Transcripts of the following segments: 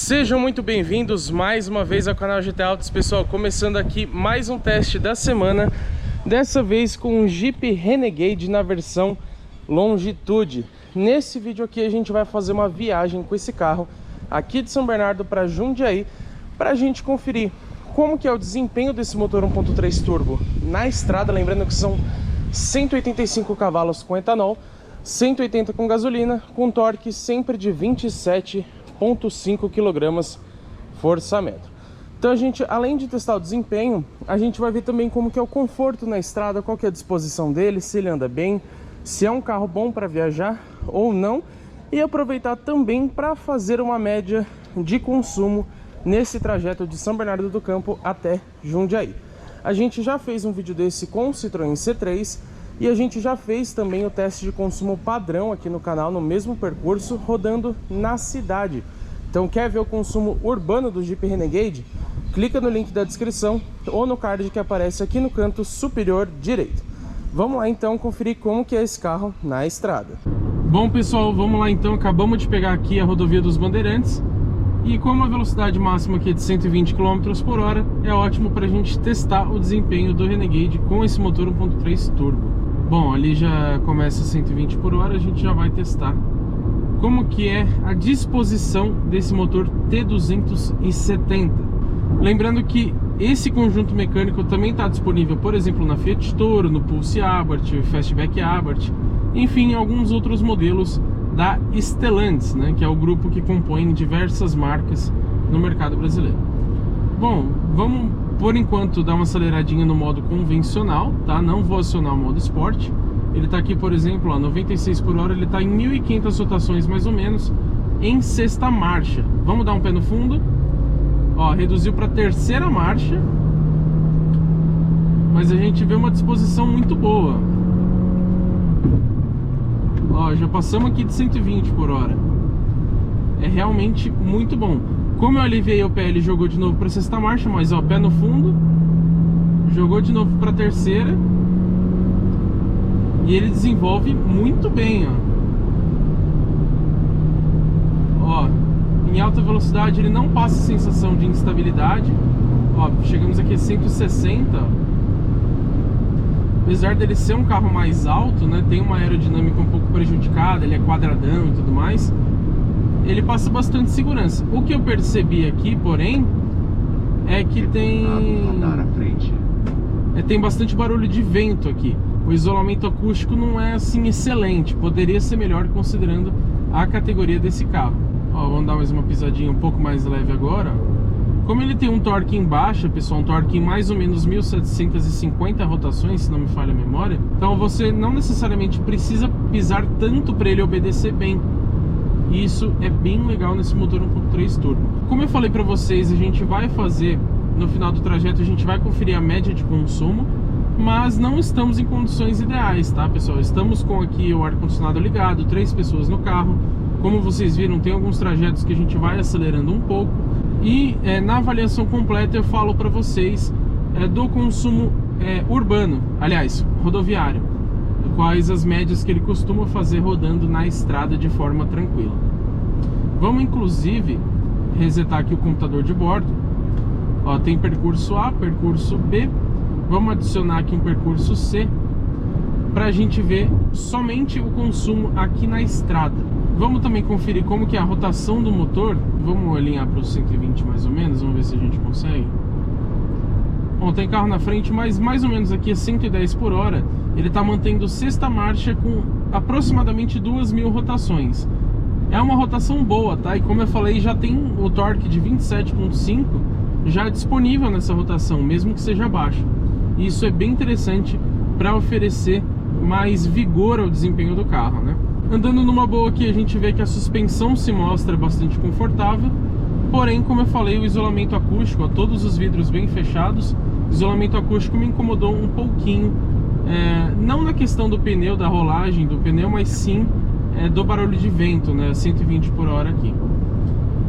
Sejam muito bem-vindos mais uma vez ao canal GT Autos, pessoal. Começando aqui mais um teste da semana, dessa vez com um Jeep Renegade na versão Longitude. Nesse vídeo aqui a gente vai fazer uma viagem com esse carro aqui de São Bernardo para Jundiaí, para a gente conferir como que é o desempenho desse motor 1.3 turbo na estrada. Lembrando que são 185 cavalos com etanol, 180 com gasolina, com torque sempre de 27,5 kg força-metro. Então a gente, além de testar o desempenho, a gente vai ver também como que é o conforto na estrada, qual que é a disposição dele, se ele anda bem, se é um carro bom para viajar ou não, e aproveitar também para fazer uma média de consumo nesse trajeto de São Bernardo do Campo até Jundiaí. A gente já fez um vídeo desse com o Citroën C3 e a gente já fez também o teste de consumo padrão aqui no canal, no mesmo percurso, rodando na cidade. Então quer ver o consumo urbano do Jeep Renegade? Clica no link da descrição ou no card que aparece aqui no canto superior direito. Vamos lá então conferir como que é esse carro na estrada. Bom pessoal, vamos lá então. Acabamos de pegar aqui a rodovia dos Bandeirantes e como a velocidade máxima aqui é de 120 km por hora, é ótimo para a gente testar o desempenho do Renegade com esse motor 1.3 turbo. Bom, ali já começa 120 por hora, a gente já vai testar como que é a disposição desse motor T270. Lembrando que esse conjunto mecânico também está disponível, por exemplo, na Fiat Toro, no Pulse Abarth, Fastback Abarth, enfim, alguns outros modelos da Stellantis, né, que é o grupo que compõe diversas marcas no mercado brasileiro. Bom, vamos por enquanto dar uma aceleradinha no modo convencional, tá? Não vou acionar o modo Sport. Ele está aqui, por exemplo, a 96 por hora, ele está em 1.500 rotações mais ou menos, em sexta marcha. Vamos dar um pé no fundo. Ó, reduziu para terceira marcha, mas a gente vê uma disposição muito boa. Ó, já passamos aqui de 120 por hora. É realmente muito bom. Como eu aliviei o pé, ele jogou de novo para sexta marcha, mas ó, pé no fundo, jogou de novo para terceira. E ele desenvolve muito bem, ó. Em alta velocidade ele não passa sensação de instabilidade. Ó, chegamos aqui a 160. Apesar dele ser um carro mais alto, né, tem uma aerodinâmica um pouco prejudicada, ele é quadradão e tudo mais, ele passa bastante segurança. O que eu percebi aqui, porém, é que tem bastante barulho de vento aqui. O isolamento acústico não é assim excelente, poderia ser melhor considerando a categoria desse carro. Ó, vamos dar mais uma pisadinha um pouco mais leve agora. Como ele tem um torque em baixa, pessoal, um torque em mais ou menos 1.750 rotações, se não me falha a memória, então você não necessariamente precisa pisar tanto para ele obedecer bem. E isso é bem legal nesse motor 1.3 turbo. Como eu falei para vocês, a gente vai fazer, no final do trajeto, a gente vai conferir a média de consumo, mas não estamos em condições ideais, tá pessoal? Estamos com aqui o ar-condicionado ligado, 3 pessoas no carro. Como vocês viram, tem alguns trajetos que a gente vai acelerando um pouco. E na avaliação completa eu falo para vocês do consumo urbano, aliás, rodoviário, quais as médias que ele costuma fazer rodando na estrada de forma tranquila. Vamos inclusive resetar aqui o computador de bordo. Ó, tem percurso A, percurso B. Vamos adicionar aqui um percurso C para a gente ver somente o consumo aqui na estrada. Vamos também conferir como que é a rotação do motor. Vamos alinhar para os 120 mais ou menos, vamos ver se a gente consegue. Bom, tem carro na frente, mas mais ou menos aqui é 110 por hora. Ele está mantendo sexta marcha com aproximadamente 2.000 rotações. É uma rotação boa, tá? E como eu falei, já tem o torque de 27,5 já disponível nessa rotação, mesmo que seja baixo. Isso é bem interessante para oferecer mais vigor ao desempenho do carro, né? Andando numa boa aqui, a gente vê que a suspensão se mostra bastante confortável. Porém, como eu falei, o isolamento acústico, ó, todos os vidros bem fechados. O isolamento acústico me incomodou um pouquinho, não na questão do pneu, da rolagem do pneu, mas sim do barulho de vento, né? 120 por hora aqui.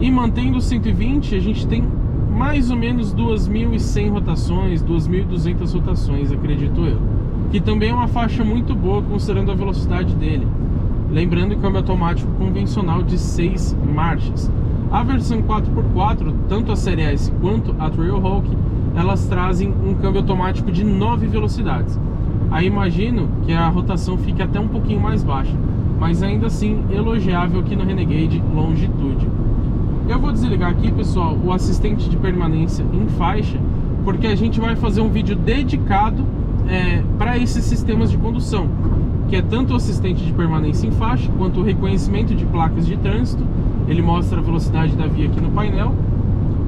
E mantendo 120, a gente tem mais ou menos 2.100 rotações, 2.200 rotações, acredito eu. Que também é uma faixa muito boa considerando a velocidade dele. Lembrando que é um automático convencional de 6 marchas. A versão 4x4, tanto a Série S quanto a Trailhawk, elas trazem um câmbio automático de 9 velocidades. Aí imagino que a rotação fique até um pouquinho mais baixa, mas ainda assim elogiável aqui no Renegade Longitude. Eu vou desligar aqui, pessoal, o assistente de permanência em faixa, porque a gente vai fazer um vídeo dedicado para esses sistemas de condução, que é tanto o assistente de permanência em faixa, quanto o reconhecimento de placas de trânsito. Ele mostra a velocidade da via aqui no painel.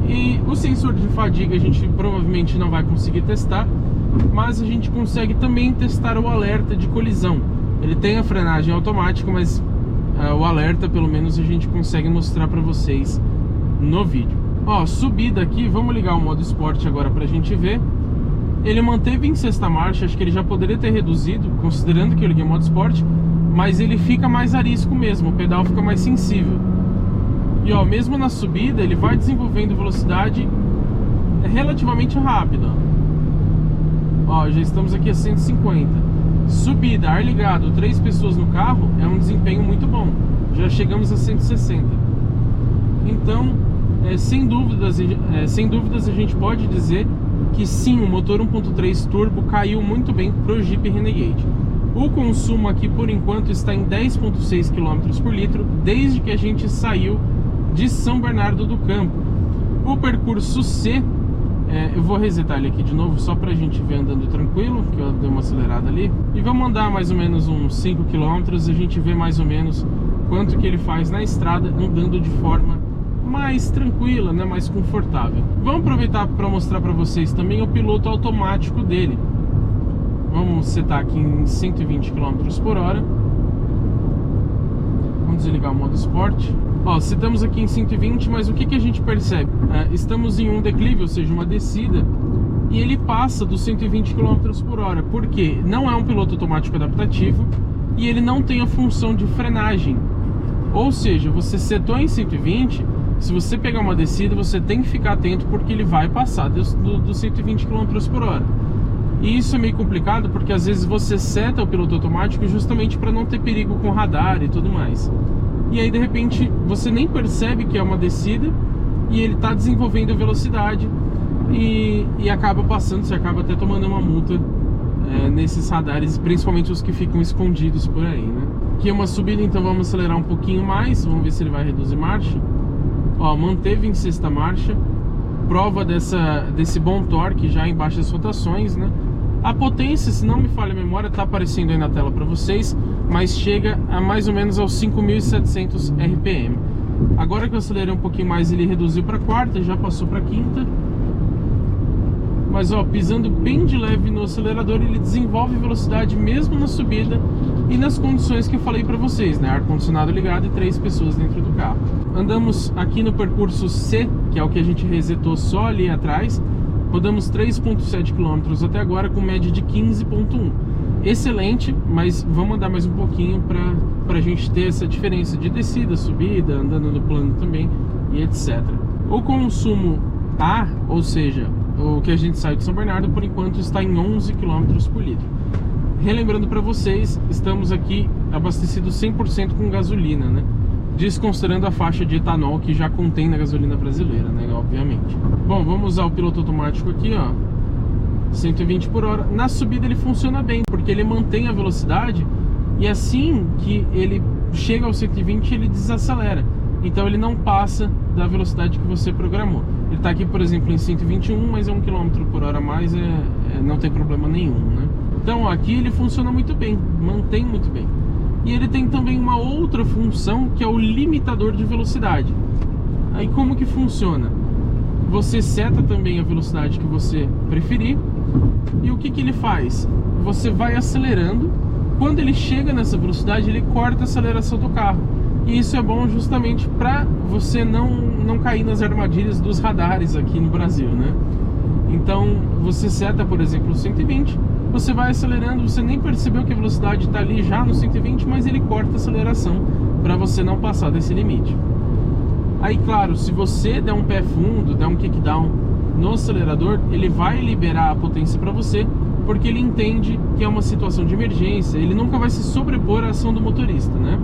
E o sensor de fadiga a gente provavelmente não vai conseguir testar, mas a gente consegue também testar o alerta de colisão. Ele tem a frenagem automática, mas o alerta pelo menos a gente consegue mostrar para vocês no vídeo. Ó, subida aqui, vamos ligar o modo esporte agora pra gente ver. Ele manteve em sexta marcha, acho que ele já poderia ter reduzido, considerando que eu liguei o modo esporte, mas ele fica mais arisco mesmo, o pedal fica mais sensível. E ó, mesmo na subida, ele vai desenvolvendo velocidade relativamente rápida. Ó, já estamos aqui a 150. Subida, ar ligado, 3 pessoas no carro, é um desempenho muito bom. Já chegamos a 160. Então, sem dúvidas a gente pode dizer que sim, o motor 1.3 turbo caiu muito bem para o Jeep Renegade. O consumo aqui por enquanto está em 10,6 km por litro desde que a gente saiu de São Bernardo do Campo. O percurso C, eu vou resetar ele aqui de novo só para a gente ver andando tranquilo, que eu dei uma acelerada ali, e vamos andar mais ou menos uns 5 km, a gente vê mais ou menos quanto que ele faz na estrada andando de forma mais tranquila, né, mais confortável. Vamos aproveitar para mostrar para vocês também o piloto automático dele. Vamos setar aqui em 120 km por hora. Vamos desligar o modo esporte. Ó, setamos aqui em 120, mas o que a gente percebe? Estamos em um declive, ou seja, uma descida, e ele passa dos 120 km por hora, porque não é um piloto automático adaptativo e ele não tem a função de frenagem. Ou seja, você setou em 120, se você pegar uma descida, você tem que ficar atento, porque ele vai passar dos 120 km por hora. E isso é meio complicado, porque às vezes você seta o piloto automático justamente para não ter perigo com radar e tudo mais. E aí de repente você nem percebe que é uma descida e ele está desenvolvendo velocidade e acaba passando, você acaba até tomando uma multa nesses radares, principalmente os que ficam escondidos por aí, né? Aqui é uma subida, então vamos acelerar um pouquinho mais, vamos ver se ele vai reduzir marcha. Ó, manteve em sexta marcha, prova desse bom torque já em baixas rotações, né? A potência, se não me falha a memória, está aparecendo aí na tela para vocês, mas chega a mais ou menos aos 5.700 RPM. Agora que eu acelerei um pouquinho mais, ele reduziu para quarta, já passou para quinta. Mas ó, pisando bem de leve no acelerador, ele desenvolve velocidade mesmo na subida e nas condições que eu falei para vocês, né? Ar-condicionado ligado e 3 pessoas dentro do carro. Andamos aqui no percurso C, que é o que a gente resetou só ali atrás. Rodamos 3,7 km até agora com média de 15,1. Excelente, mas vamos andar mais um pouquinho para a gente ter essa diferença de descida, subida, andando no plano também e etc. O consumo A, ou seja, o que a gente saiu de São Bernardo, por enquanto está em 11 km por litro. Relembrando para vocês, estamos aqui abastecidos 100% com gasolina, né? Desconsiderando a faixa de etanol que já contém na gasolina brasileira, né? Obviamente. Bom, vamos usar o piloto automático aqui, ó. 120 por hora. Na subida ele funciona bem, porque ele mantém a velocidade e assim que ele chega aos 120 ele desacelera. Então ele não passa da velocidade que você programou. Ele está aqui, por exemplo, em 121, mas é 1 km por hora a mais, não tem problema nenhum, né? Então aqui ele funciona muito bem, mantém muito bem. E ele tem também uma outra função, que é o limitador de velocidade. Aí como que funciona? Você seta também a velocidade que você preferir. E o que ele faz? Você vai acelerando. Quando ele chega nessa velocidade, ele corta a aceleração do carro. E isso é bom justamente para você não cair nas armadilhas dos radares aqui no Brasil, né? Então você seta, por exemplo, 120, você vai acelerando, você nem percebeu que a velocidade está ali já no 120, mas ele corta a aceleração para você não passar desse limite. Aí claro, se você der um pé fundo, der um kickdown no acelerador, ele vai liberar a potência para você, porque ele entende que é uma situação de emergência, ele nunca vai se sobrepor à ação do motorista, né?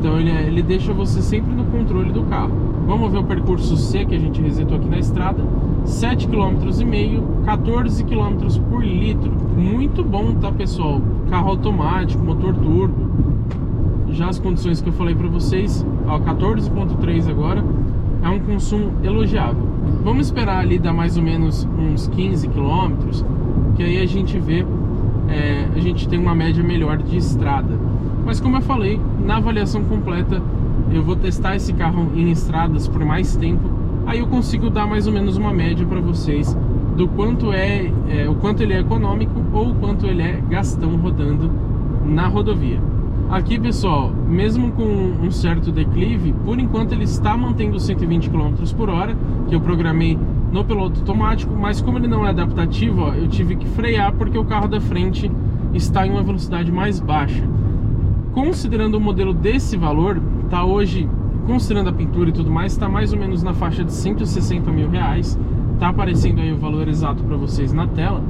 Então ele deixa você sempre no controle do carro. Vamos ver o percurso C que a gente resetou aqui na estrada. 7,5 km, 14 km por litro. Muito bom, tá, pessoal? Carro automático, motor turbo. Já as condições que eu falei para vocês, ó, 14,3 agora, é um consumo elogiável. Vamos esperar ali dar mais ou menos uns 15 km, que aí a gente vê, a gente tem uma média melhor de estrada. Mas como eu falei, na avaliação completa eu vou testar esse carro em estradas por mais tempo, aí eu consigo dar mais ou menos uma média para vocês do quanto o quanto ele é econômico ou o quanto ele é gastão rodando na rodovia. Aqui, pessoal, mesmo com um certo declive, por enquanto ele está mantendo 120 km por hora, que eu programei no piloto automático, mas como ele não é adaptativo, ó, eu tive que frear porque o carro da frente está em uma velocidade mais baixa. Considerando o modelo desse valor, tá hoje, considerando a pintura e tudo mais, está mais ou menos na faixa de 160 mil reais. Tá aparecendo aí o valor exato para vocês na tela,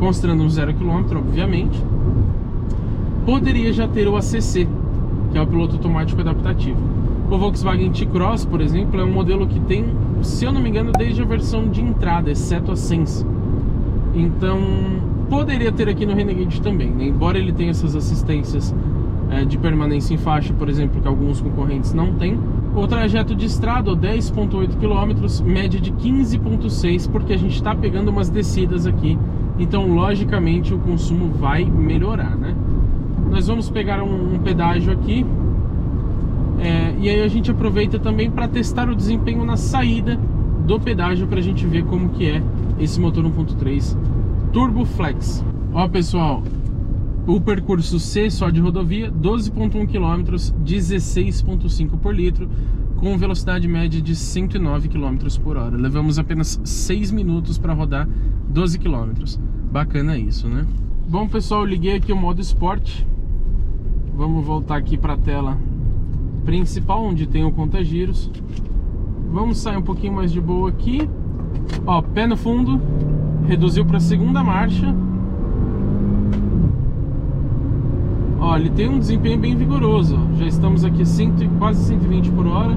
considerando um 0 km, obviamente. Poderia já ter o ACC, que é o piloto automático adaptativo. O Volkswagen T-Cross, por exemplo, é um modelo que tem, se eu não me engano, desde a versão de entrada, exceto a Sense. Então, poderia ter aqui no Renegade também, né? Embora ele tenha essas assistências de permanência em faixa, por exemplo, que alguns concorrentes não têm. O trajeto de estrada, 10,8 km, média de 15,6, porque a gente está pegando umas descidas aqui, então logicamente o consumo vai melhorar, né? Nós vamos pegar um pedágio aqui, e aí a gente aproveita também para testar o desempenho na saída do pedágio, para a gente ver como que é esse motor 1.3 Turbo Flex. Ó, pessoal, o percurso C só de rodovia, 12,1 km, 16,5 por litro, com velocidade média de 109 km por hora. Levamos apenas 6 minutos para rodar 12 km. Bacana isso, né? Bom, pessoal, eu liguei aqui o modo Sport. Vamos voltar aqui para a tela principal, onde tem o conta-giros. Vamos sair um pouquinho mais de boa aqui. Ó, pé no fundo, reduziu para a segunda marcha. Ó, ele tem um desempenho bem vigoroso. Ó. Já estamos aqui quase 120 por hora.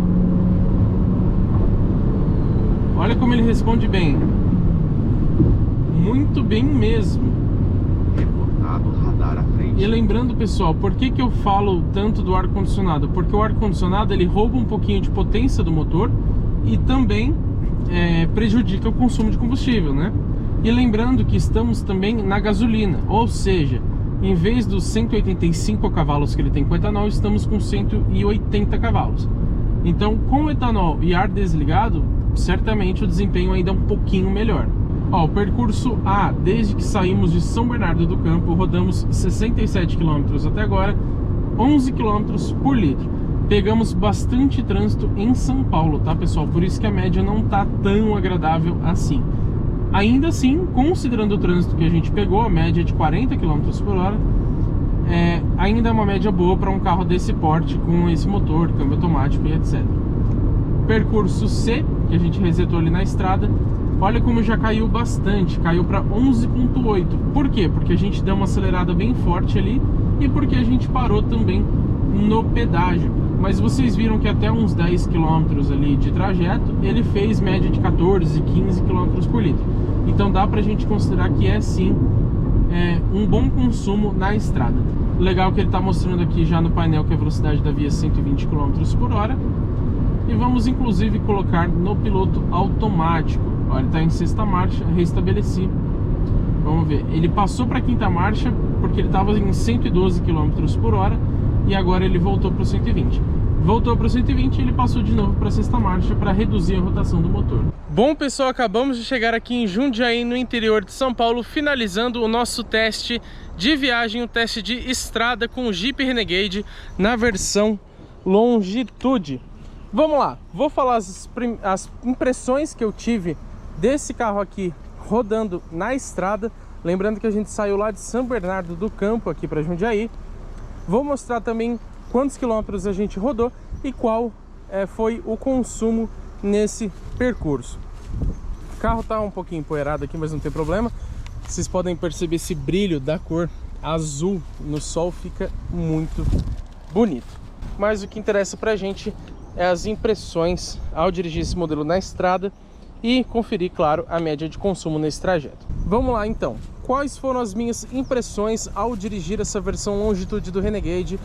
Olha como ele responde bem. Muito bem mesmo. Radar à frente. E lembrando, pessoal, por que eu falo tanto do ar-condicionado? Porque o ar-condicionado ele rouba um pouquinho de potência do motor e também prejudica o consumo de combustível, né? E lembrando que estamos também na gasolina, ou seja, em vez dos 185 cavalos que ele tem com etanol, estamos com 180 cavalos. Então, com etanol e ar desligado, certamente o desempenho ainda é um pouquinho melhor. Ó, o percurso A, desde que saímos de São Bernardo do Campo, rodamos 67 km até agora, 11 km por litro. Pegamos bastante trânsito em São Paulo, tá, pessoal? Por isso que a média não tá tão agradável assim. Ainda assim, considerando o trânsito que a gente pegou, a média de 40 km por hora, ainda é uma média boa para um carro desse porte, com esse motor, câmbio automático e etc. Percurso C, que a gente resetou ali na estrada, olha como já caiu bastante, caiu para 11,8. Por quê? Porque a gente deu uma acelerada bem forte ali e porque a gente parou também no pedágio. Mas vocês viram que até uns 10 km ali de trajeto, ele fez média de 14, 15 km por litro. Então dá pra gente considerar que é sim um bom consumo na estrada. Legal que ele tá mostrando aqui já no painel que a velocidade da via é 120 km por hora. E vamos inclusive colocar no piloto automático. Olha, ele está em sexta marcha, restabeleci. Vamos ver, ele passou para quinta marcha porque ele estava em 112 km por hora e agora ele voltou para o 120. Voltou para o 120 e ele passou de novo para a sexta marcha para reduzir a rotação do motor. Bom, pessoal, acabamos de chegar aqui em Jundiaí, no interior de São Paulo, finalizando o nosso teste de viagem, o teste de estrada com o Jeep Renegade na versão Longitude. Vamos lá, vou falar as impressões que eu tive desse carro aqui rodando na estrada. Lembrando que a gente saiu lá de São Bernardo do Campo aqui para Jundiaí. Vou mostrar também quantos quilômetros a gente rodou e qual foi o consumo nesse percurso. O carro tá um pouquinho empoeirado aqui, mas não tem problema. Vocês podem perceber esse brilho da cor azul no sol, fica muito bonito. mas o que interessa pra gente é as impressões ao dirigir esse modelo na estrada e conferir, claro, a média de consumo nesse trajeto. Vamos lá então, quais foram as minhas impressões ao dirigir essa versão Longitude do Renegade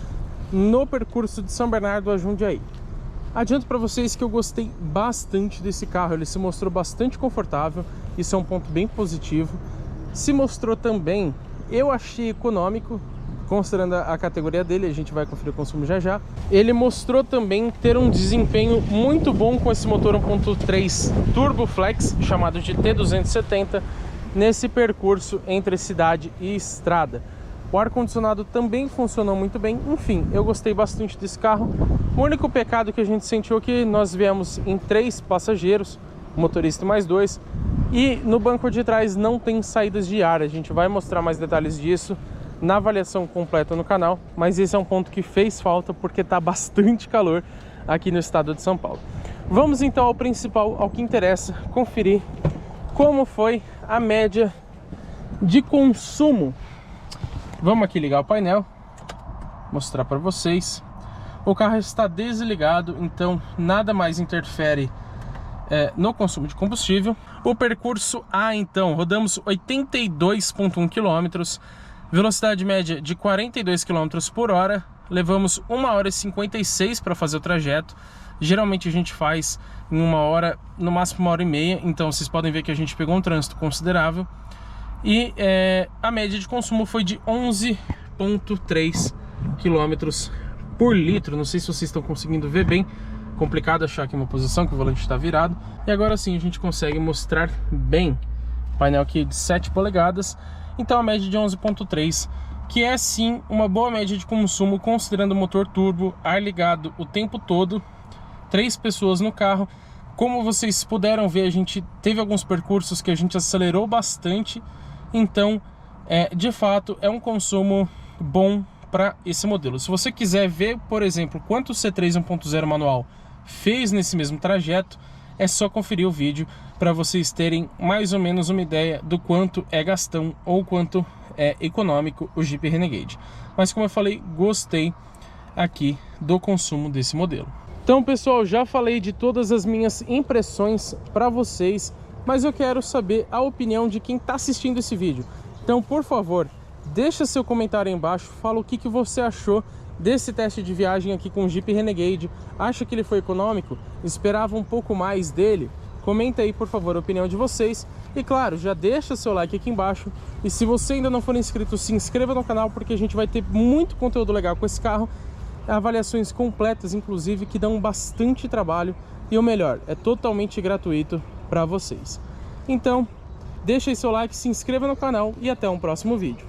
no percurso de São Bernardo a Jundiaí? Adianto para vocês que eu gostei bastante desse carro, ele se mostrou bastante confortável, isso é um ponto bem positivo. Se mostrou também, eu achei econômico, considerando a categoria dele, a gente vai conferir o consumo já já. Ele mostrou também ter um desempenho muito bom com esse motor 1.3 Turbo Flex, chamado de T270, nesse percurso entre cidade e estrada. O ar-condicionado também funcionou muito bem. Enfim, eu gostei bastante desse carro. O único pecado que a gente sentiu é que nós viemos em 3 passageiros, motorista e mais 2, e no banco de trás não tem saídas de ar. A gente vai mostrar mais detalhes disso na avaliação completa no canal, mas esse é um ponto que fez falta porque está bastante calor aqui no estado de São Paulo. Vamos então ao principal, ao que interessa, conferir como foi a média de consumo. Vamos aqui ligar o painel, mostrar para vocês. O carro está desligado, então nada mais interfere no consumo de combustível. O percurso A, então, rodamos 82,1 km, velocidade média de 42 km por hora, levamos 1 hora e 56 para fazer o trajeto. Geralmente a gente faz em 1 hora, no máximo 1 hora e meia, então vocês podem ver que a gente pegou um trânsito considerável. E a média de consumo foi de 11,3 km por litro. Não sei se vocês estão conseguindo ver bem, complicado achar aqui uma posição que o volante está virado. E agora sim a gente consegue mostrar bem. Painel aqui de 7 polegadas, então a média de 11,3, que é sim uma boa média de consumo considerando o motor turbo, ar ligado o tempo todo, 3 pessoas no carro. Como vocês puderam ver, a gente teve alguns percursos que a gente acelerou bastante, então de fato é um consumo bom para esse modelo. Se você quiser ver, por exemplo, quanto o C3 1.0 manual fez nesse mesmo trajeto, é só conferir o vídeo para vocês terem mais ou menos uma ideia do quanto é gastão ou quanto é econômico o Jeep Renegade. Mas como eu falei, gostei aqui do consumo desse modelo. Então pessoal, já falei de todas as minhas impressões para vocês, mas eu quero saber a opinião de quem está assistindo esse vídeo. Então, por favor, deixa seu comentário aí embaixo, fala o que você achou desse teste de viagem aqui com o Jeep Renegade. Acha que ele foi econômico? Esperava um pouco mais dele? Comenta aí, por favor, a opinião de vocês. E claro, já deixa seu like aqui embaixo. E se você ainda não for inscrito, se inscreva no canal, porque a gente vai ter muito conteúdo legal com esse carro. Avaliações completas, inclusive, que dão bastante trabalho. E o melhor, é totalmente gratuito para vocês. Então, deixa aí seu like, se inscreva no canal e até um próximo vídeo.